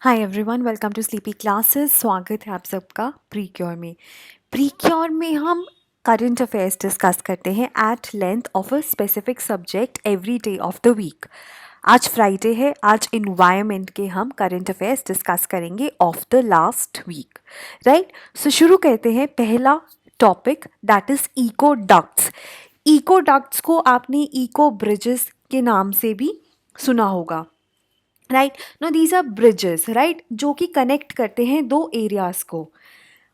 Hi everyone, welcome to sleepy classes. स्वागत है आप सबका प्रीक्योर में। प्रीक्योर में हम करंट अफेयर्स डिस्कस करते हैं at length of a specific subject every day of the week. आज फ्राइडे है, आज इन्वायरमेंट के हम करंट अफेयर्स डिस्कस करेंगे of the last week, right. So शुरू करते हैं। पहला topic that is eco ducts. Eco ducts को आपने इको ब्रिजेस के नाम से भी सुना होगा, right. No, these are bridges, right, जो कि कनेक्ट करते हैं दो एरियाज़ को।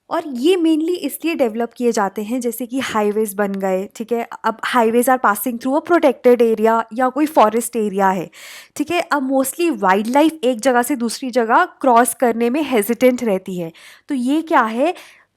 और ये मेनली इसलिए डेवलप किए जाते हैं, जैसे कि हाईवेज बन गए, ठीक है। अब highways are passing through a protected area या कोई फॉरेस्ट एरिया है, ठीक है। अब मोस्टली वाइल्ड लाइफ एक जगह से दूसरी जगह क्रॉस करने में हेजिटेंट रहती है। तो ये क्या है,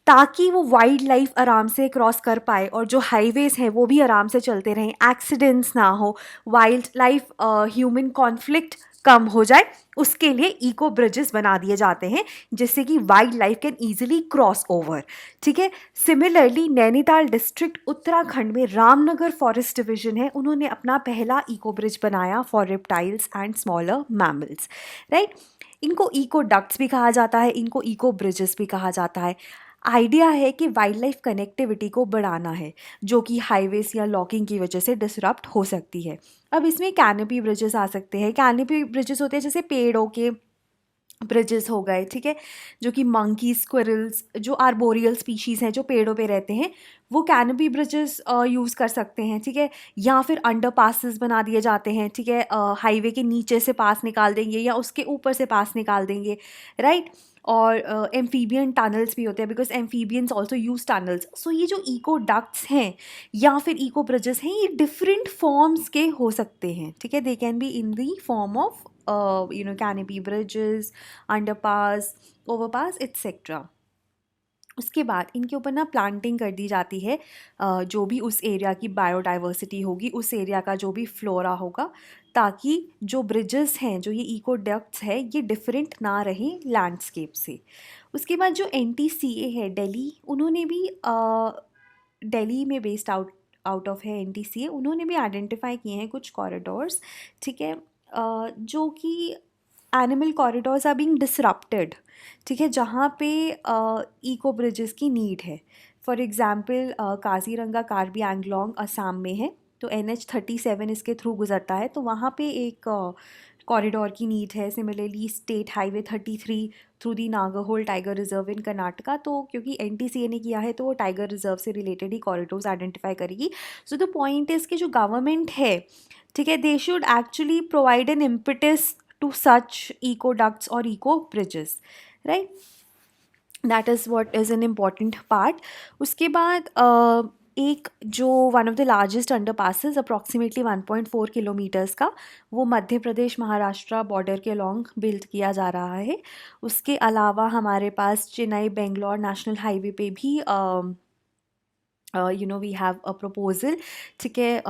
ताकि वो वाइल्ड लाइफ आराम से क्रॉस कर पाए और जो हाईवेज हैं वो भी आराम से चलते रहें, एक्सीडेंट्स ना हो, वाइल्ड लाइफ ह्यूमन कॉन्फ्लिक्ट कम हो जाए, उसके लिए इको ब्रिजेस बना दिए जाते हैं, जिससे कि wild life can easily cross over, ठीक है। सिमिलरली नैनीताल डिस्ट्रिक्ट उत्तराखंड में रामनगर फॉरेस्ट डिवीजन है, उन्होंने अपना पहला इको ब्रिज बनाया for reptiles and smaller mammals, right. इनको इको डक्ट्स भी कहा जाता है, इनको इको ब्रिजेस भी कहा जाता है। आइडिया है कि वाइल्ड लाइफ कनेक्टिविटी को बढ़ाना है, जो कि हाईवेज या लॉकिंग की वजह से डिसरप्ट हो सकती है। अब इसमें कैनोपी ब्रिजेस आ सकते हैं। कैनोपी ब्रिजेस होते हैं जैसे पेड़ों के ब्रिजेस हो गए, ठीक है, जो कि मंकी, स्क्विरल्स, जो आर्बोरियल स्पीशीज़ हैं जो पेड़ों पे रहते हैं, वो कैनोपी ब्रिजेस यूज़ कर सकते हैं, ठीक है। या फिर अंडर पासिस बना दिए जाते हैं, ठीक है, हाईवे के नीचे से पास निकाल देंगे या उसके ऊपर से पास निकाल देंगे, राइट। और एम्फीबियन टनल्स भी होते हैं, because amphibians also use tunnels. So ये जो इको डक्ट्स हैं या फिर इको ब्रिजेस हैं, ये डिफरेंट फॉर्म्स के हो सकते हैं, ठीक है। They can be in the form of canopy bridges, underpass, overpass, etc. उसके बाद इनके ऊपर ना प्लांटिंग कर दी जाती है, जो भी उस एरिया की बायोडाइवर्सिटी होगी, उस एरिया का जो भी फ्लोरा होगा, ताकि जो ब्रिजेस हैं, जो ये इको डक्ट्स है, ये डिफरेंट ना रहें लैंडस्केप से। उसके बाद जो NTCA है दिल्ली, उन्होंने भी दिल्ली में बेस्ड आउट ऑफ है NTCA, उन्होंने भी आइडेंटिफाई किए हैं कुछ कॉरिडोर्स, ठीक है, जो कि animal corridors are being disrupted, ठीक है, जहाँ पे इको ब्रिजेस की नीड है। फॉर एग्ज़ाम्पल काजीरंगा कार्बी एंगलोंग असम में है, तो NH37 इसके थ्रू गुजरता है, तो वहाँ पे एक कॉरिडोर की नीड है। Similarly state highway 33 through the Nagarhole tiger reserve in Karnataka, तो क्योंकि NTCA ने किया है तो वो टाइगर रिजर्व से रिलेटेड ही कॉरिडोर्स आइडेंटिफाई करेगी। सो द पॉइंट इज़ कि जो गवर्नमेंट है, ठीक है, दे should actually provide an impetus to such eco ducts or eco bridges, right? That is what is an important part. उसके बाद एक जो one of the largest under passes approximately 1.4 kilometres का, वो मध्य प्रदेश महाराष्ट्र बॉर्डर के अलॉन्ग बिल्ड किया जा रहा है। उसके अलावा हमारे पास चेन्नई बेंगलोर नेशनल हाईवे पे भी वी हैव अ प्रपोजल, ठीक है।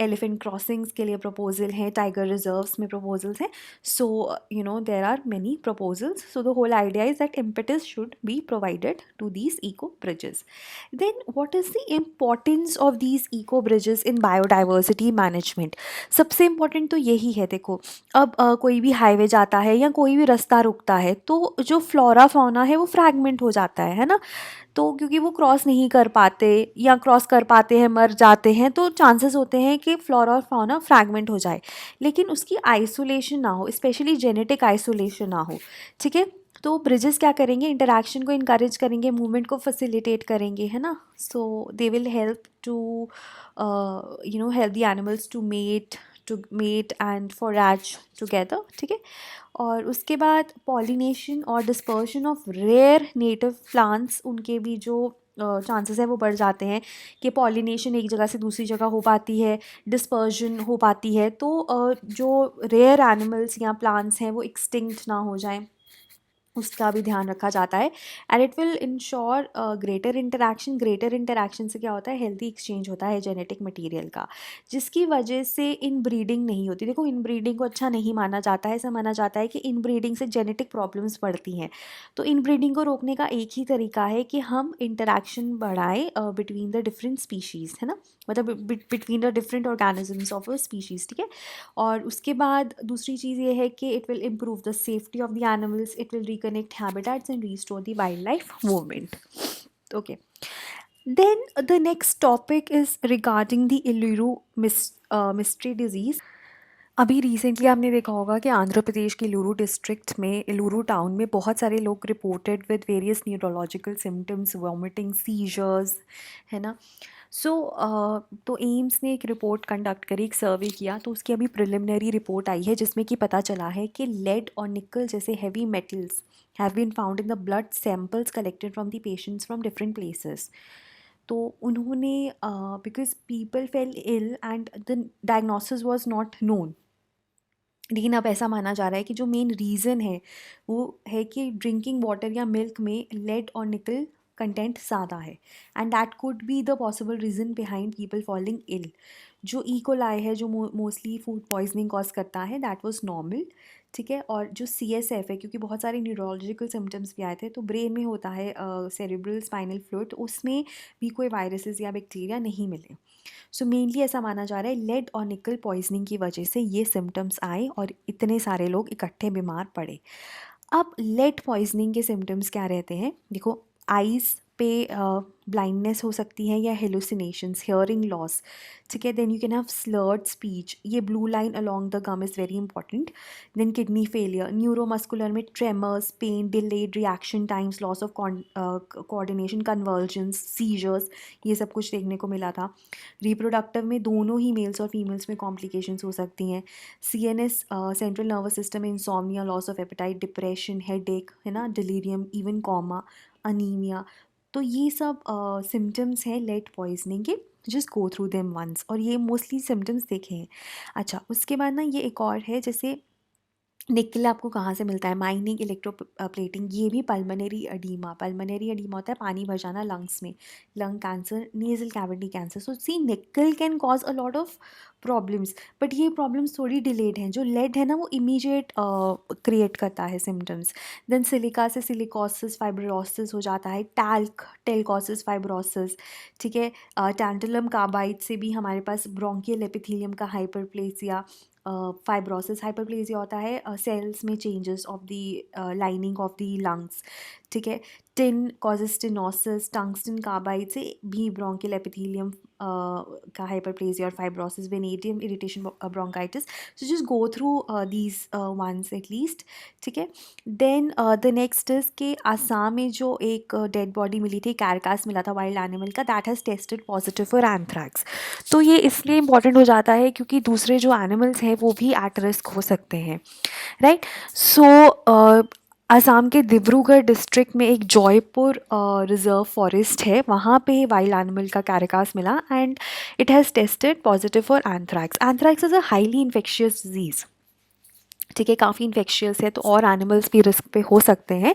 एलिफेंट क्रॉसिंग्स के लिए प्रपोजल हैं, टाइगर रिजर्व्स में प्रपोजल्स हैं। So there are many proposals. So the whole idea is that impetus should be provided to these eco bridges. Then what is the importance of these eco bridges in biodiversity management? सबसे important तो यही है, देखो, अब कोई भी highway जाता है या कोई भी रास्ता रुकता है, तो जो फ्लोरा फौना है वो फ्रैगमेंट हो जाता है ना। तो क्योंकि वो क्रॉस नहीं कर पाते या क्रॉस कर पाते हैं मर जाते हैं, तो चांसेस होते हैं कि फ्लोरा और फौना फ्रैगमेंट हो जाए, लेकिन उसकी आइसोलेशन ना हो, स्पेशली जेनेटिक आइसोलेशन ना हो, ठीक है। तो ब्रिजेस क्या करेंगे, इंटरैक्शन को इनकरेज करेंगे, मूवमेंट को फैसिलिटेट करेंगे, है ना। So they will help to help the animals to mate and forage together, ठीक है। और उसके बाद पॉलिनेशन और dispersion of rare native plants, उनके भी जो चांसेस है वो बढ़ जाते हैं कि पॉलिनेशन एक जगह से दूसरी जगह हो पाती है, डिस्पर्जन हो पाती है, तो जो रेयर एनिमल्स या प्लांट्स हैं वो एक्सटिंक्ट ना हो जाएं। उसका भी ध्यान रखा जाता है। And it will ensure greater interaction से क्या होता है, हेल्दी एक्सचेंज होता है जेनेटिक मटेरियल का, जिसकी वजह से इन ब्रीडिंग नहीं होती। देखो इन ब्रीडिंग को अच्छा नहीं माना जाता है, ऐसा माना जाता है कि इन ब्रीडिंग से जेनेटिक प्रॉब्लम्स बढ़ती हैं। तो इन ब्रीडिंग को रोकने का एक ही तरीका है कि हम इंटरैक्शन बढ़ाएं बिटवीन द डिफरेंट स्पीशीज़, है ना, मतलब between the different organisms of a species, ठीक है। और उसके बाद दूसरी चीज़ ये है कि it will improve the safety of the animals, it will reconnect habitats and restore the wildlife movement. Okay, then the next topic is regarding the Eluru mystery disease. अभी रिसेंटली आपने देखा होगा कि आंध्र प्रदेश के इल्लुरु डिस्ट्रिक्ट में, इल्लुरु टाउन में बहुत सारे लोग reported with various neurological symptoms, vomiting, seizures, है ना। सो तो एम्स ने एक रिपोर्ट कंडक्ट करी, एक सर्वे किया, तो उसकी अभी प्रिलिमिनरी रिपोर्ट आई है जिसमें कि पता चला है कि लेड और निकल जैसे heavy metals have been found in the blood samples collected from the patients from different places. तो उन्होंने because people fell ill and the diagnosis was not known, लेकिन अब ऐसा माना जा रहा है कि जो मेन रीज़न है वो है कि ड्रिंकिंग वाटर या मिल्क में लेड और निकल कंटेंट ज़्यादा है, and that could be the possible reason behind people falling ill. जो इकोलाई है, जो मोस्टली फूड पॉइजनिंग कॉज करता है, दैट वाज नॉर्मल, ठीक है। और जो CSF है, क्योंकि बहुत सारे न्यूरोलॉजिकल सिम्टम्स भी आए थे, तो ब्रेन में होता है सेरेब्रल स्पाइनल फ्लूइड, उसमें भी कोई वायरसेस या बैक्टीरिया नहीं मिले। सो मेनली ऐसा माना जा रहा है लेड और निकल पॉइजनिंग की वजह से ये सिम्टम्स आए और इतने सारे लोग इकट्ठे बीमार पड़े। अब लेड पॉइजनिंग के सिम्टम्स क्या रहते हैं, देखो आइज़ पे ब्लाइंडनेस हो सकती है या हेलुसिनेशंस, हियरिंग लॉस, ठीक है। Then you can have slurred speech, ये blue line along the gum is very important. Then kidney failure, neuromuscular में tremors, pain, delayed reaction times, loss of coordination, convergence, seizures, ये सब कुछ देखने को मिला था। रिप्रोडक्टिव में दोनों ही मेल्स और फीमेल्स में कॉम्प्लिकेशंस हो सकती हैं। CNS सेंट्रल नर्वस सिस्टम में insomnia, loss of appetite, depression, headache, है ना, डिलीरियम, इवन कॉमा, अनीमिया। तो ये सब सिम्टम्स हैं लेड पॉइजनिंग के, just go through them once, और ये मोस्टली सिम्टम्स देखे हैं। अच्छा, उसके बाद ना ये एक और है, जैसे निकल आपको कहाँ से मिलता है, माइनिंग, इलेक्ट्रोप्लेटिंग, ये भी पल्मनरी एडीमा होता है, पानी भर जाना लंग्स में, lung cancer, nasal cavity cancer. So see nickel can cause a lot of problems, but ये प्रॉब्लम्स थोड़ी डिलेड हैं। जो लेड है ना वो इमीडिएट क्रिएट करता है सिम्टम्स। देन सिलिका से सिलिकोसिस, फाइब्रोसिस हो जाता है, टेलकोसिस, फाइब्रोसिस, ठीक है। टैंटलम कार्बाइड से भी हमारे पास ब्रोंकियल एपिथेलियम का हाइपरप्लेसिया, फाइब्रोसिस, हाइपरप्लेसिया होता है सेल्स में changes of the lining of the lungs, ठीक है। Tin causes stenosis, tungsten carbide से भी ब्रोंकियल एपिथेलियम का हाइपरप्लेसिया और fibrosis, vanadium irritation, bronchitis. So just go through these once at least, ठीक है। देन द नेक्स्ट इज के आसाम में जो एक डेड बॉडी मिली थी, कैरकास मिला था वाइल्ड एनिमल का, that has tested positive for anthrax. तो ये इसलिए इम्पॉर्टेंट हो जाता है क्योंकि दूसरे जो एनिमल्स हैं वो भी एट रिस्क हो सकते हैं, राइट। सो असम के डिब्रूगढ़ डिस्ट्रिक्ट में एक जॉयपुर रिजर्व फॉरेस्ट है, वहाँ पे वाइल्ड एनिमल का कैरकास मिला and it has tested positive for anthrax. Anthrax is a highly infectious disease, ठीक है, काफ़ी इन्फेक्शियस है, तो और एनिमल्स भी रिस्क पे हो सकते हैं,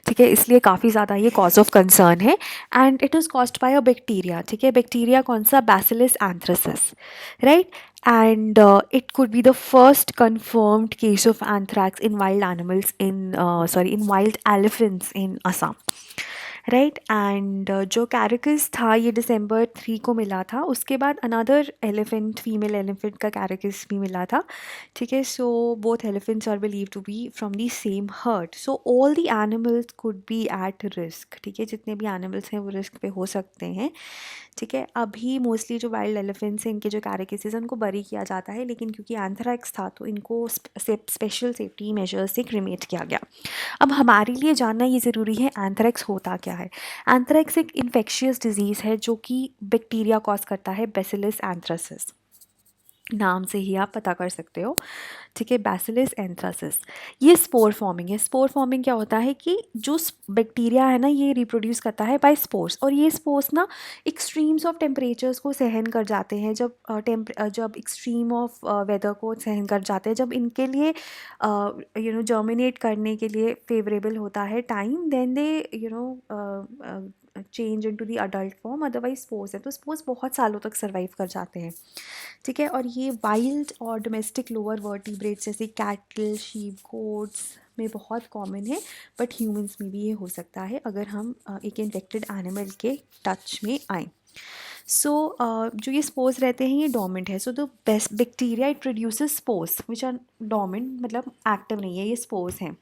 ठीक है, इसलिए काफ़ी ज़्यादा ये कॉज ऑफ कंसर्न है। And it is caused by a bacteria, ठीक है, बैक्टीरिया कौन सा, bacillus anthracis, right. And it could be the first confirmed case of anthrax in wild animals in wild elephants in Assam, right. And जो carcass था ये December 3 को मिला था, उसके बाद अनदर एलिफेंट, फीमेल एलिफेंट का कैरिकस भी मिला था, ठीक है। So both elephants are believe to be from the same herd, so all the animals could be at risk, ठीक है, जितने भी एनिमल्स हैं वो रिस्क पे हो सकते हैं, ठीक है। अभी मोस्टली जो वाइल्ड एलिफेंट्स हैं इनके जो कैरिकेसेस हैं उनको बरी किया जाता है, लेकिन क्योंकि एंथ्रैक्स था तो इनको स्पेशल सेफ्टी मेजर्स से क्रिमेट किया गया। अब हमारे लिए जानना ये ज़रूरी है एंथ्रैक्स होता क्या है। एंथ्रैक्स एक इन्फेक्शियस डिजीज़ है जो कि बैक्टीरिया कॉज करता है, बैसिलस एंथ्रासिस, नाम से ही आप पता कर सकते हो, ठीक है। बैसिलस एंथ्रासिस, ये स्पोर फॉर्मिंग है। स्पोर फॉर्मिंग क्या होता है कि जो बैक्टीरिया है ना, ये रिप्रोड्यूस करता है बाय स्पोर्स, और ये स्पोर्स ना एक्सट्रीम्स ऑफ टेम्परेचर्स को सहन कर जाते हैं। जब एक्सट्रीम ऑफ वेदर को सहन कर जाते हैं, जब इनके लिए जर्मिनेट करने के लिए फेवरेबल होता है time, then they change into the adult form. Otherwise spores है तो स्पोर्स बहुत सालों तक सर्वाइव कर जाते हैं, ठीक है। और ये वाइल्ड और डोमेस्टिक लोअर वर्टिब्रेट्स जैसे कैटल, शीप, गोट्स में बहुत कॉमन है, बट ह्यूमंस में भी ये हो सकता है अगर हम एक इन्फेक्टेड एनिमल के टच में आए। सो जो ये स्पोर्स रहते हैं ये डोमेंट है। So the best bacteria it produces spores which are dormant, मतलब एक्टिव नहीं है, ये स्पोर्स हैं।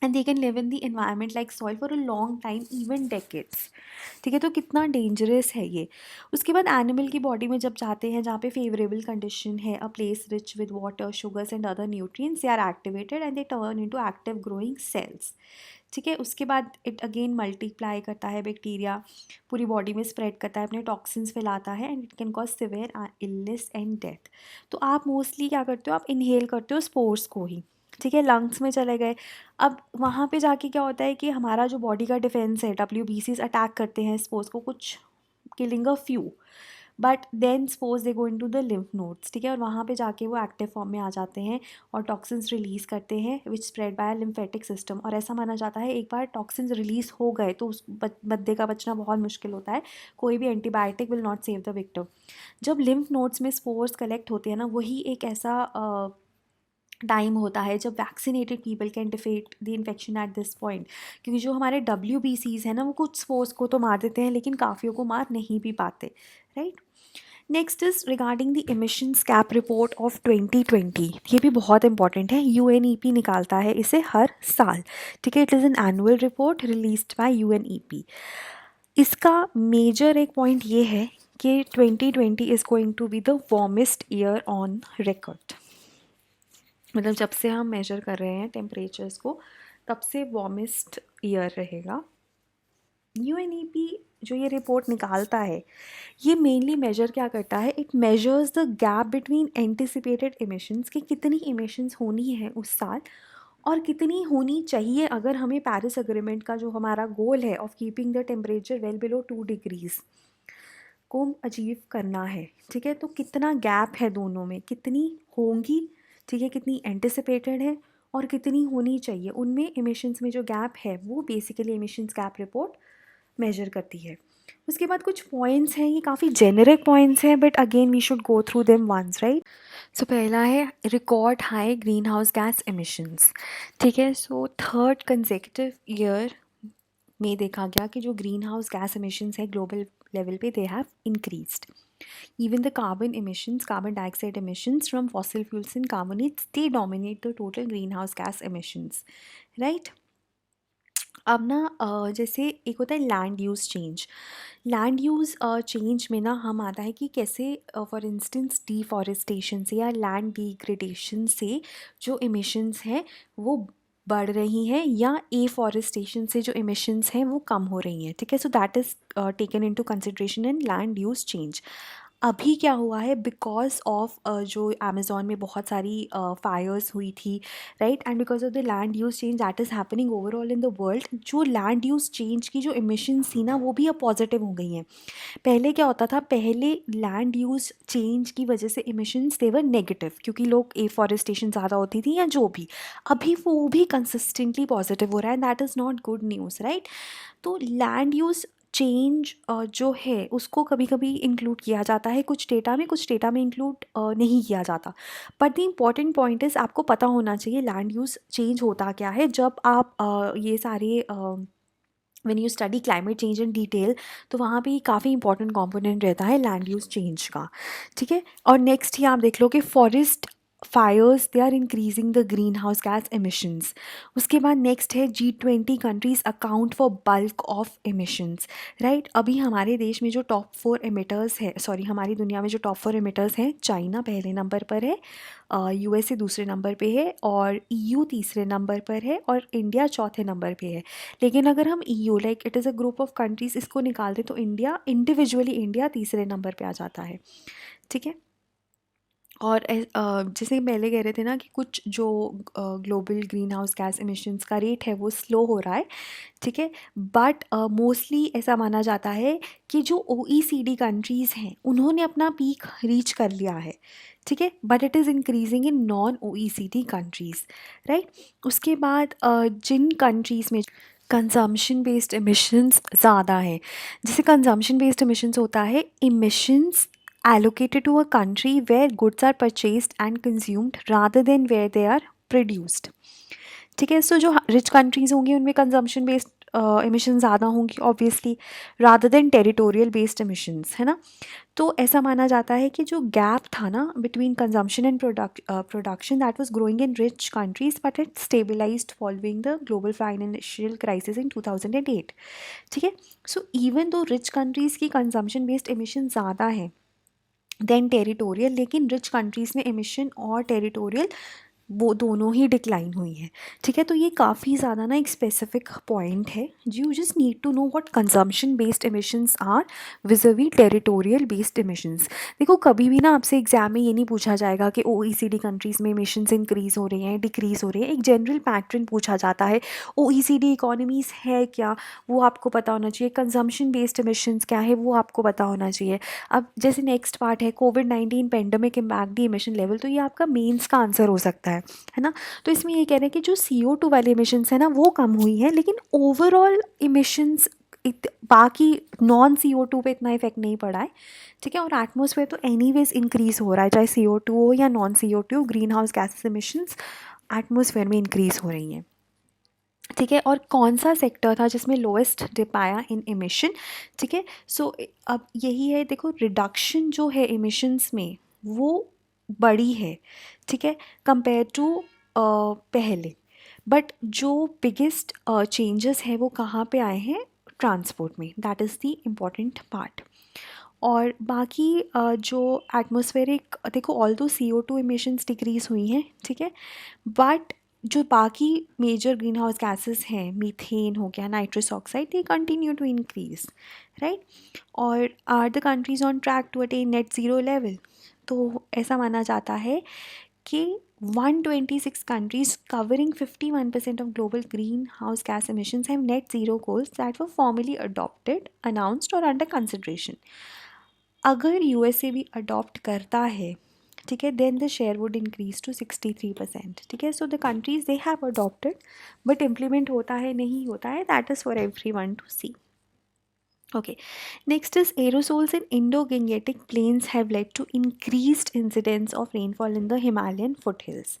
And they can live in the environment like soil for a long time, even decades, ठीक है। तो कितना डेंजरस है ये। उसके बाद एनिमल की बॉडी में जब जाते हैं जहाँ पे फेवरेबल कंडीशन है, a place rich with water, sugars and other nutrients, they are activated and they turn into active growing cells, ठीक है। उसके बाद इट अगेन मल्टीप्लाई करता है बैक्टीरिया, पूरी बॉडी में स्प्रेड करता है, अपने टॉक्सिन्स फैलाता है, and it can cause severe illness and death. तो आप मोस्टली क्या करते हो, आप इनहेल करते हो स्पोर्स को ही, ठीक है। लंग्स में चले गए। अब वहाँ पे जाके क्या होता है कि हमारा जो बॉडी का डिफेंस है, WBCs अटैक करते हैं स्पोर्स को, कुछ killing a few, but then suppose they go into the lymph nodes, ठीक है। और वहाँ पे जाके वो एक्टिव फॉर्म में आ जाते हैं और टॉक्सिन्स रिलीज़ करते हैं विच स्प्रेड बाय लिम्फेटिक सिस्टम। और ऐसा माना जाता है एक बार टॉक्सिन्स रिलीज़ हो गए तो उस बंदे का बचना बहुत मुश्किल होता है, कोई भी antibiotic will not save the victim. जब लिम्फ नोड्स में स्पोर्स कलेक्ट होते हैं ना, वही एक ऐसा टाइम होता है जब vaccinated people can defeat the infection at this point. क्योंकि जो हमारे WBCs हैं ना, वो कुछ स्पोर्स को तो मार देते हैं लेकिन काफ़ियों को मार नहीं भी पाते, right. Next is regarding the emissions cap report of 2020। ये भी बहुत इंपॉर्टेंट है, UNEP निकालता है इसे हर साल, ठीक है। It is an annual report released by UNEP। इसका मेजर एक पॉइंट ये है कि 2020 is going to be the warmest year on record. मतलब जब से हम मेजर कर रहे हैं टेम्परेचर्स को, तब से वार्मेस्ट ईयर रहेगा। UNEP जो ये रिपोर्ट निकालता है, ये मेनली मेजर क्या करता है, it measures the gap between anticipated emissions, कि कितनी इमिशंस होनी है उस साल और कितनी होनी चाहिए अगर हमें पेरिस एग्रीमेंट का जो हमारा गोल है of keeping the temperature well below 2 degrees को अचीव करना है, ठीक है। तो कितना गैप है दोनों में, कितनी होंगी, ठीक है, कितनी एंटिसिपेटेड है और कितनी होनी चाहिए, उनमें इमिशंस में जो गैप है वो basically emissions gap report measure करती है। उसके बाद कुछ पॉइंट्स हैं, ये काफ़ी जेनरिक पॉइंट्स हैं but again we should go through them once, right. So पहला है record high greenhouse gas emissions, ठीक है। सो थर्ड कंसेक्यूटिव ईयर में देखा गया कि जो ग्रीन हाउस गैस इमिशंस है ग्लोबल लेवल पे they have increased. Even the carbon emissions, carbon dioxide emissions from fossil fuels and carbonates, they dominate the total greenhouse gas emissions, right? अब ना जैसे एक होता है land use change. Land use change में ना हम आता है कि कैसे फॉर इंस्टेंस डिफॉरेस्टेशन से या लैंड डिग्रेडेशन से जो इमिशंस हैं वो बढ़ रही हैं, या एफॉरेस्टेशन से जो इमिशंस हैं वो कम हो रही हैं, ठीक है। So that is taken into consideration in land use change. अभी क्या हुआ है, बिकॉज ऑफ जो अमेज़ॉन में बहुत सारी फायर्स हुई थी, right, and because of the land use change that is happening overall in the world, जो लैंड यूज़ चेंज की जो इमिशंस थी ना वो भी अब पॉजिटिव हो गई हैं। पहले क्या होता था, पहले लैंड यूज़ चेंज की वजह से इमिशंस दे वर नेगेटिव क्योंकि लोग एफॉरेस्टेशन ज़्यादा होती थी या जो भी। अभी वो भी कंसिस्टेंटली पॉजिटिव हो रहा है, that is not good news, right. तो लैंड यूज़ चेंज जो है उसको कभी कभी इंक्लूड किया जाता है कुछ डेटा में, कुछ डेटा में इंक्लूड नहीं किया जाता। But the important point is आपको पता होना चाहिए लैंड यूज़ चेंज होता क्या है। जब आप ये सारे when you study climate change in detail, तो वहाँ पे काफ़ी इंपॉर्टेंट कंपोनेंट रहता है लैंड यूज़ चेंज का, ठीक है। और नेक्स्ट ही आप देख लो कि forest fires they are increasing the greenhouse gas emissions. उसके बाद नेक्स्ट है G20 countries account for bulk of emissions, right. अभी हमारे देश में जो टॉप 4 एमिटर्स है, सॉरी हमारी दुनिया में जो टॉप 4 एमिटर्स हैं, चाइना पहले नंबर पर है, USA दूसरे नंबर पे है, और EU तीसरे नंबर पर है, और इंडिया चौथे नंबर पे है। लेकिन अगर हम EU like it is a group of countries इसको निकाल दें तो इंडिया इंडिविजुअली इंडिया तीसरे नंबर पे आ जाता है, ठीक है। और जैसे पहले कह रहे थे ना कि कुछ जो global green house gas emissions का रेट है वो स्लो हो रहा है, ठीक है। बट मोस्टली ऐसा माना जाता है कि जो OECD कंट्रीज़ हैं उन्होंने अपना पीक रीच कर लिया है, ठीक है। But it is increasing in non OECD countries, right. उसके बाद जिन कंट्रीज़ में कंजम्पशन बेस्ड एमिशंस ज़्यादा है, जैसे कंजम्पशन बेस्ड एमिशंस होता है emissions allocated to a country where goods are purchased and consumed rather than where they are produced, ठीक है। सो जो रिच कंट्रीज़ होंगी उनमें कंजम्पशन बेस्ड एमिशन ज़्यादा होंगी obviously, rather than territorial based emissions, है ना। तो ऐसा माना जाता है कि जो गैप था ना between consumption and production that was growing in rich countries but it stabilised following the global financial crisis in 2008, ठीक है। So even though rich countries की कंजम्पशन बेस्ड एमिशन ज़्यादा है देन टेरिटोरियल, लेकिन रिच कंट्रीज़ में emission और territorial वो दोनों ही डिक्लाइन हुई हैं, ठीक है। तो ये काफ़ी ज़्यादा ना एक स्पेसिफिक पॉइंट है, you just need to know what consumption based emissions are vis-a-vis territorial based emissions. देखो कभी भी ना आपसे एग्जाम में ये नहीं पूछा जाएगा कि OECD कंट्रीज़ में एमिशंस इंक्रीज़ हो रहे हैं डिक्रीज़ हो रहे हैं, एक जनरल पैटर्न पूछा जाता है। OECD इकोनॉमीज़ है क्या वो आपको पता होना चाहिए, कंजम्पशन बेस्ड एमिशंस क्या है वो आपको पता होना चाहिए। अब जैसे नेक्स्ट पार्ट है कोविड-19 पेंडेमिक इम्पैक्ट दी एमिशन लेवल, तो ये आपका मेंस का आंसर हो सकता है ना। तो इसमें ये कह रहे हैं कि जो CO2 वाले एमिशंस है ना वो कम हुई है, लेकिन ओवरऑल एमिशंस बाकी नॉन CO2 पे इतना इफेक्ट नहीं पड़ा है, ठीक है। और एटमॉस्फेयर तो एनीवेज इंक्रीज हो रहा है, चाहे CO2 हो या non CO2, green house gases emissions atmosphere में इंक्रीज हो रही हैं, ठीक है। और कौन सा सेक्टर था जिसमें लोएस्ट डिप आया इन एमिशन, ठीक है। सो अब यही है, देखो रिडक्शन जो है एमिशंस में वो बड़ी है, ठीक है, कंपेयर टू पहले। बट जो बिगेस्ट चेंजेस है वो कहाँ पे आए हैं, ट्रांसपोर्ट में, that is the important part. और बाकी जो एटमॉस्फेरिक, देखो ऑल दो CO2 एमिशंस डिक्रीज हुई हैं, ठीक है। बट जो बाकी मेजर ग्रीन हाउस गैसेस हैं, मीथेन हो गया, nitrous oxide, they continue to increase, right. और are the countries on track to attain net zero level, तो ऐसा माना जाता है कि 126 countries covering 51% of global greenhouse gas emissions have net zero goals that were formally adopted, announced or under consideration. अगर USA भी adopt करता है, ठीक है, then the share would increase to 63%, ठीक है। So the countries they have adopted but implement होता है नहीं होता है, that is for everyone to see. Okay, next is aerosols in Indo-Gangetic plains have led to increased incidence of rainfall in the Himalayan foothills.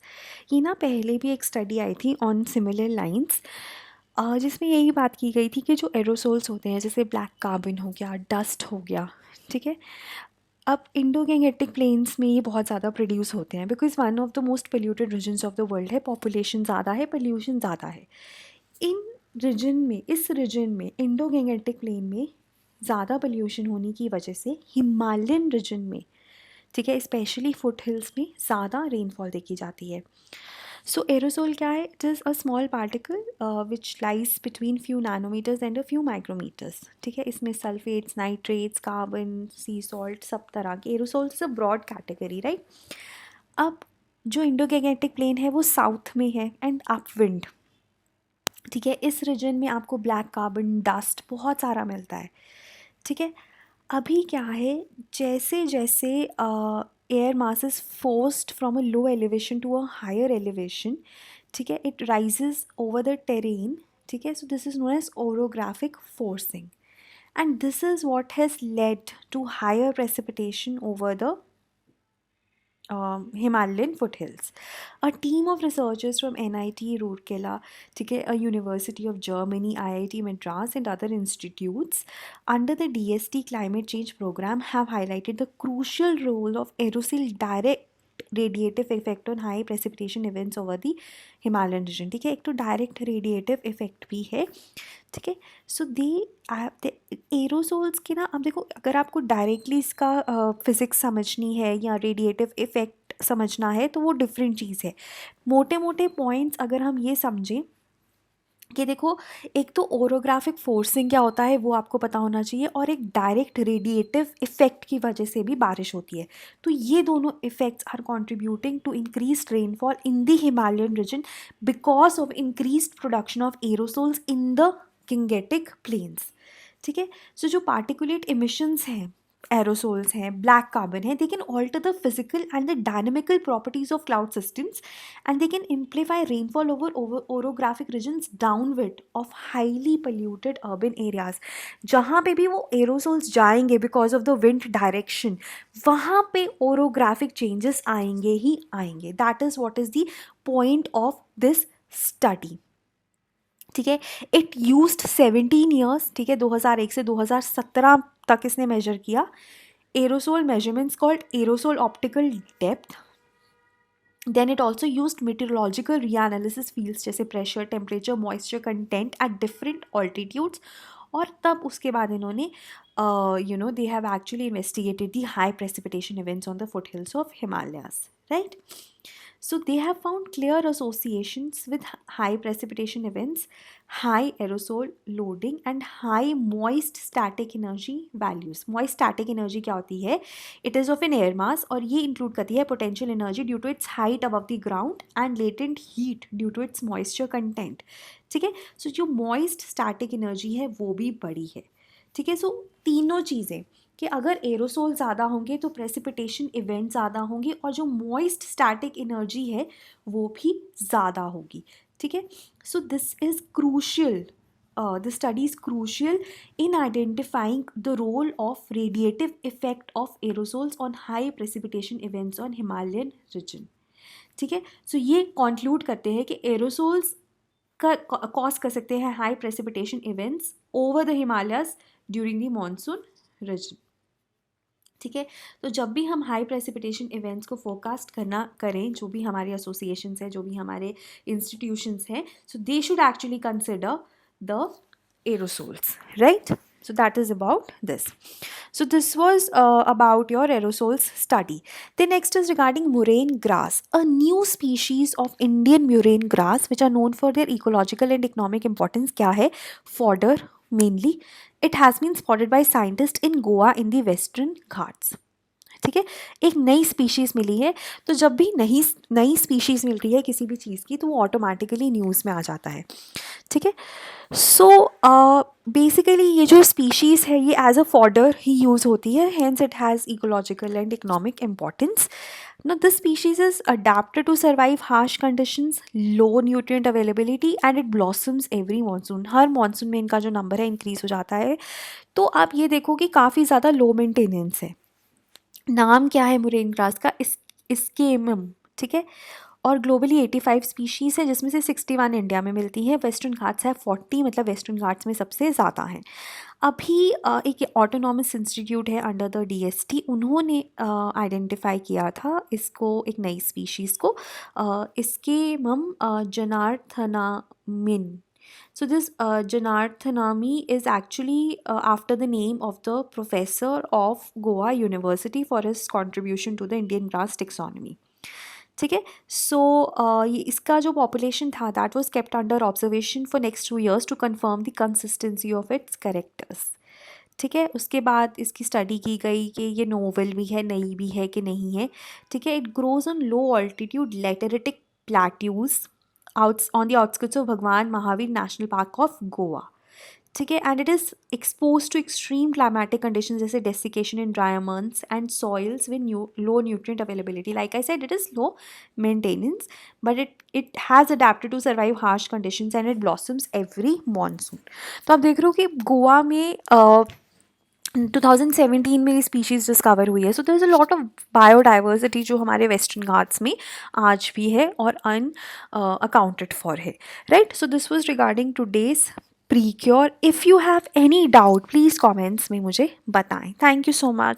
ये ना पहले भी एक स्टडी आई थी ऑन सिमिलर लाइंस, जिसमें यही बात की गई थी कि जो एरोसोल्स होते हैं जैसे ब्लैक कार्बन हो गया, डस्ट हो गया, ठीक है। अब इंडो गैंगेटिक प्लेन्स में ये बहुत ज़्यादा प्रोड्यूस होते हैं because one of the most polluted regions of the world है, पॉपुलेशन ज़्यादा है, पोल्यूशन ज़्यादा है। इन रीजन में, इस रीजन में, इंडो गैंगेटिक प्लेन में ज़्यादा पोल्यूशन होने की वजह से हिमालयन रीजन में, ठीक है, स्पेशली फुट हिल्स में ज़्यादा रेनफॉल देखी जाती है। सो एरोसोल क्या है, it is a small particle which lies between few nanometres and a few micrometres, ठीक है। इसमें sulphates, nitrates, carbon, sea salt, सब तरह के aerosols, a broad category, right. अब जो इंडो गैंगेटिक प्लेन है वो साउथ में है एंड अपविंड, ठीक है। इस रीजन में आपको ब्लैक कार्बन, डस्ट बहुत सारा मिलता है, ठीक है। अभी क्या है, जैसे जैसे air mass is forced from a low elevation to a higher elevation, ठीक है, it rises over the terrain, ठीक है। So this is known as orographic forcing and this is what has led to higher precipitation over the Himalayan foothills. A team of researchers from NIT Rourkela, a University of Germany, IIT Madras, and other institutes under the DST climate change program have highlighted the crucial role of aerosol direct radiative effect on high precipitation events over the Himalayan region. ठीक है, एक तो direct radiative effect भी है, ठीक है। सो दे aerosols की ना, अब देखो अगर आपको डायरेक्टली इसका फिज़िक्स समझनी है या रेडिएटिव इफ़ेक्ट समझना है तो वो डिफरेंट चीज़ है। मोटे मोटे पॉइंट्स अगर हम ये समझें कि देखो, एक तो ओरोग्राफिक फोर्सिंग क्या होता है वो आपको पता होना चाहिए, और एक डायरेक्ट रेडिएटिव इफेक्ट की वजह से भी बारिश होती है। तो ये दोनों effects are contributing to increase rainfall in the Himalayan region because of increase production of aerosols in the Gangetic plains. ठीक है, सो जो पार्टिकुलेट इमिशंस हैं, एरोसोल्स हैं, ब्लैक कार्बन है, they can alter the physical and the dynamical properties of cloud systems, and they can amplify rainfall over orographic regions downwind of highly polluted urban areas। जहाँ पे भी वो aerosols जाएंगे because of the wind direction, वहाँ पे orographic changes आएंगे ही आएंगे। That is what is the point of this study। ठीक है, इट यूज्ड 17 ईयर्स, ठीक है, 2001 से 2017 तक इसने मेजर किया। Aerosol measurements called aerosol optical depth. Then it also used meteorological reanalysis fields जैसे pressure, temperature, moisture content at different altitudes. और तब उसके बाद इन्होंने they have actually investigated the high precipitation events on the foothills of Himalayas, right. So they have found clear associations with high precipitation events, high aerosol loading and high moist static energy values। Moist static energy क्या होती है? It is of an air mass और ये include करती है potential energy due to its height above the ground and latent heat due to its moisture content। ठीक है, so जो moist static energy है वो भी बड़ी है। ठीक है, सो तीनों चीज़ें कि अगर एरोसोल ज़्यादा होंगे तो प्रेसिपिटेशन इवेंट ज़्यादा होंगे, और जो मॉइस्ट स्टैटिक एनर्जी है वो भी ज़्यादा होगी। ठीक है, so this is crucial, this study is crucial in identifying the role of radiative effect of aerosols on high precipitation events on Himalayan region। ठीक है, सो ये कॉन्क्लूड करते हैं कि एरोसोल्स का कॉज कर सकते हैं high precipitation events over the Himalayas during the monsoon region. ठीक है, तो जब भी हम हाई प्रेसिपिटेशन इवेंट्स को फोरकास्ट करना करें, जो भी हमारे एसोसिएशंस हैं, जो भी हमारे इंस्टीट्यूशंस हैं, so they should actually consider the aerosols, right? So that is about this. So this was about your aerosols study. The next is regarding moraine grass, a new species of Indian moraine grass which are known for their ecological and economic importance। क्या है? Fodder mainly। It has been spotted by scientists in Goa in the Western Ghats। ठीक है, एक नई species मिली है। तो जब भी नई स्पीशीज़ मिल रही है किसी भी चीज़ की तो वो ऑटोमेटिकली न्यूज़ में आ जाता है। ठीक है, सो बेसिकली ये जो स्पीशीज़ है ये एज अ फॉडर ही यूज़ होती है, hence it has ecological and economic importance. Now this species is adapted to survive harsh conditions, low nutrient availability and it blossoms every monsoon। Her monsoon में इनका जो number है increase हो जाता है। तो आप ये देखो कि काफ़ी ज़्यादा लो मेंटेनेंस है। नाम क्या है मोरेन ग्रास का? इस्केमम। ठीक है, और ग्लोबली 85 स्पीशीज़ है जिसमें से 61 इंडिया में मिलती हैं। वेस्टर्न घाट्स है 40, मतलब वेस्टर्न घाट्स में सबसे ज़्यादा हैं। अभी एक ऑटोनॉमस इंस्टीट्यूट है अंडर द DST, उन्होंने आइडेंटिफाई किया था इसको, एक नई स्पीशीज़ को, इस्केमम जनार्थनामिन। So this Janardhanami is actually after the name of the professor of Goa University for his contribution to the Indian grass taxonomy। ठीक है, सो इसका जो पॉपुलेशन था that was kept under observation for next 2 years to confirm the consistency of its characters. ठीक है, उसके बाद इसकी स्टडी की गई कि ये नोवेल भी है, नई भी है कि नहीं है। ठीक है, it grows on low altitude lateritic plateaus on the outskirts of Bhagwan Mahavir National Park of Goa। ठीक है, and it is expose to extreme climatic condition जैसे desiccation in dry months and soils with low nutrient availability। Like I said, it is low maintenance, but it has adapted to survive harsh conditions and it blossoms every monsoon। तो आप देख रहे हो कि गोवा में 2017 में ये स्पीशीज़ डिस्कवर हुई है। So there is a lot of biodiversity जो हमारे वेस्टर्न घाट्स में आज भी है और अकाउंटेड फॉर है, right. So this was regarding today's precure. If you have any doubt please comments में मुझे बताएं। Thank you so much.